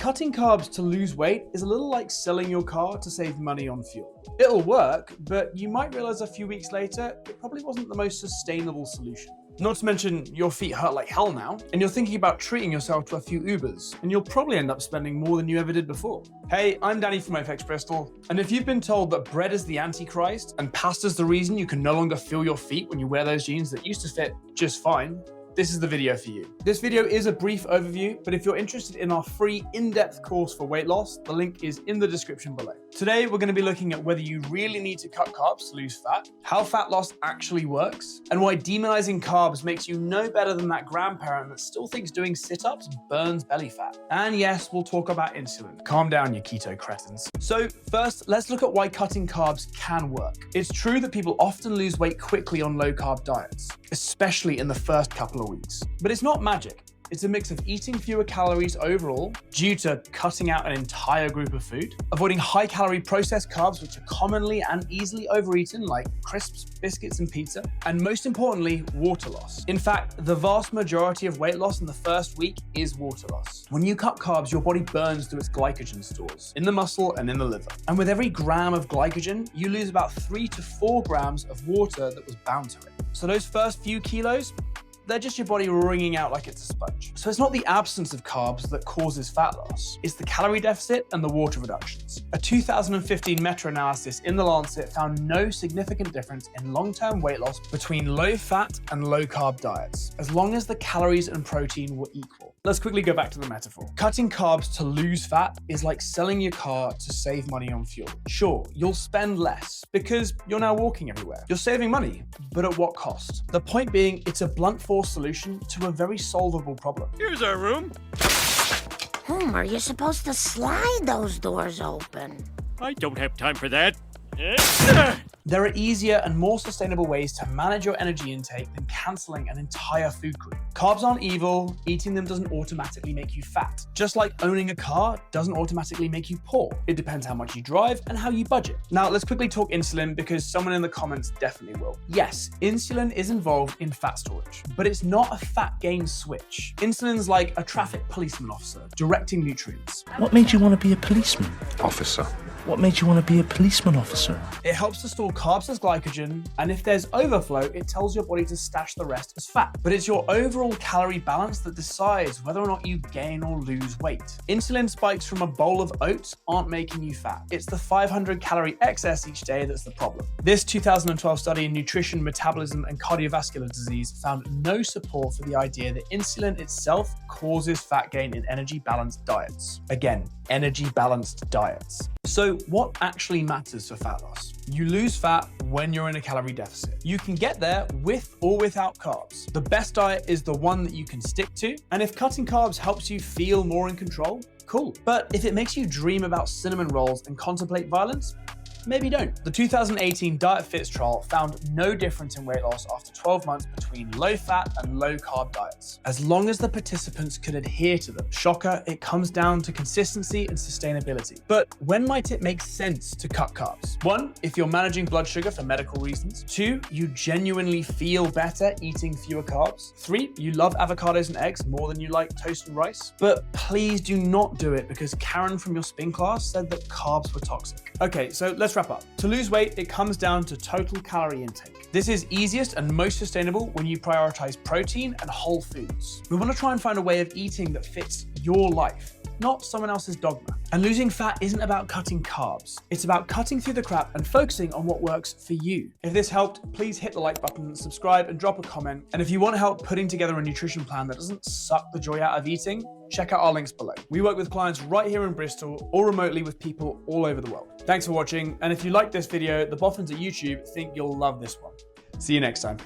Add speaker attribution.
Speaker 1: Cutting carbs to lose weight is a little like selling your car to save money on fuel. It'll work, but you might realize a few weeks later, it probably wasn't the most sustainable solution. Not to mention, your feet hurt like hell now, and you're thinking about treating yourself to a few Ubers, and you'll probably end up spending more than you ever did before. Hey, I'm Danny from OPEX Bristol, and if you've been told that bread is the Antichrist, and pasta's the reason you can no longer feel your feet when you wear those jeans that used to fit just fine, this is the video for you. This video is a brief overview, but if you're interested in our free in-depth course for weight loss, the link is in the description below. Today, we're going to be looking at whether you really need to cut carbs to lose fat, how fat loss actually works, and why demonizing carbs makes you no better than that grandparent that still thinks doing sit-ups burns belly fat. And yes, we'll talk about insulin. Calm down, you keto cretins. So first, let's look at why cutting carbs can work. It's true that people often lose weight quickly on low-carb diets, especially in the first couple of weeks. But it's not magic. It's a mix of eating fewer calories overall due to cutting out an entire group of food, avoiding high-calorie processed carbs which are commonly and easily overeaten like crisps, biscuits, and pizza, and most importantly, water loss. In fact, the vast majority of weight loss in the first week is water loss. When you cut carbs, your body burns through its glycogen stores in the muscle and in the liver. And with every gram of glycogen, you lose about 3 to 4 grams of water that was bound to it. So those first few kilos, they're just your body wringing out like it's a sponge. So it's not the absence of carbs that causes fat loss, it's the calorie deficit and the water reductions. A 2015 meta-analysis in The Lancet found no significant difference in long-term weight loss between low-fat and low-carb diets, as long as the calories and protein were equal. Let's quickly go back to the metaphor. Cutting carbs to lose fat is like selling your car to save money on fuel. Sure, you'll spend less because you're now walking everywhere. You're saving money, but at what cost? The point being, it's a blunt force solution to a very solvable problem.
Speaker 2: Here's our room.
Speaker 3: Homer, you're supposed to slide those doors open.
Speaker 2: I don't have time for that.
Speaker 1: There are easier and more sustainable ways to manage your energy intake than cancelling an entire food group. Carbs aren't evil, eating them doesn't automatically make you fat. Just like owning a car doesn't automatically make you poor. It depends how much you drive and how you budget. Now let's quickly talk insulin because someone in the comments definitely will. Yes, insulin is involved in fat storage, but it's not a fat gain switch. Insulin's like a traffic policeman officer directing nutrients.
Speaker 4: What made you want to be a policeman?
Speaker 5: Officer.
Speaker 4: What made you want to be a policeman officer?
Speaker 1: It helps to store carbs as glycogen, and if there's overflow, it tells your body to stash the rest as fat. But it's your overall calorie balance that decides whether or not you gain or lose weight. Insulin spikes from a bowl of oats aren't making you fat. It's the 500 calorie excess each day that's the problem. This 2012 study in nutrition, metabolism, and cardiovascular disease found no support for the idea that insulin itself causes fat gain in energy-balanced diets. Again, energy-balanced diets. So what actually matters for fat loss? You lose fat when you're in a calorie deficit. You can get there with or without carbs. The best diet is the one that you can stick to. And if cutting carbs helps you feel more in control, cool. But if it makes you dream about cinnamon rolls and contemplate violence, maybe don't. The 2018 Diet Fits trial found no difference in weight loss after 12 months between low-fat and low-carb diets, as long as the participants could adhere to them. Shocker, it comes down to consistency and sustainability. But when might it make sense to cut carbs? 1, if you're managing blood sugar for medical reasons. 2, you genuinely feel better eating fewer carbs. 3, you love avocados and eggs more than you like toast and rice. But please do not do it because Karen from your spin class said that carbs were toxic. Okay, so let's wrap up. To lose weight, it comes down to total calorie intake. This is easiest and most sustainable when you prioritize protein and whole foods. We want to try and find a way of eating that fits your life, not someone else's dogma. And losing fat isn't about cutting carbs. It's about cutting through the crap and focusing on what works for you. If this helped, please hit the like button, subscribe, and drop a comment. And if you want help putting together a nutrition plan that doesn't suck the joy out of eating, check out our links below. We work with clients right here in Bristol or remotely with people all over the world. Thanks for watching. And if you like this video, the boffins at YouTube think you'll love this one. See you next time.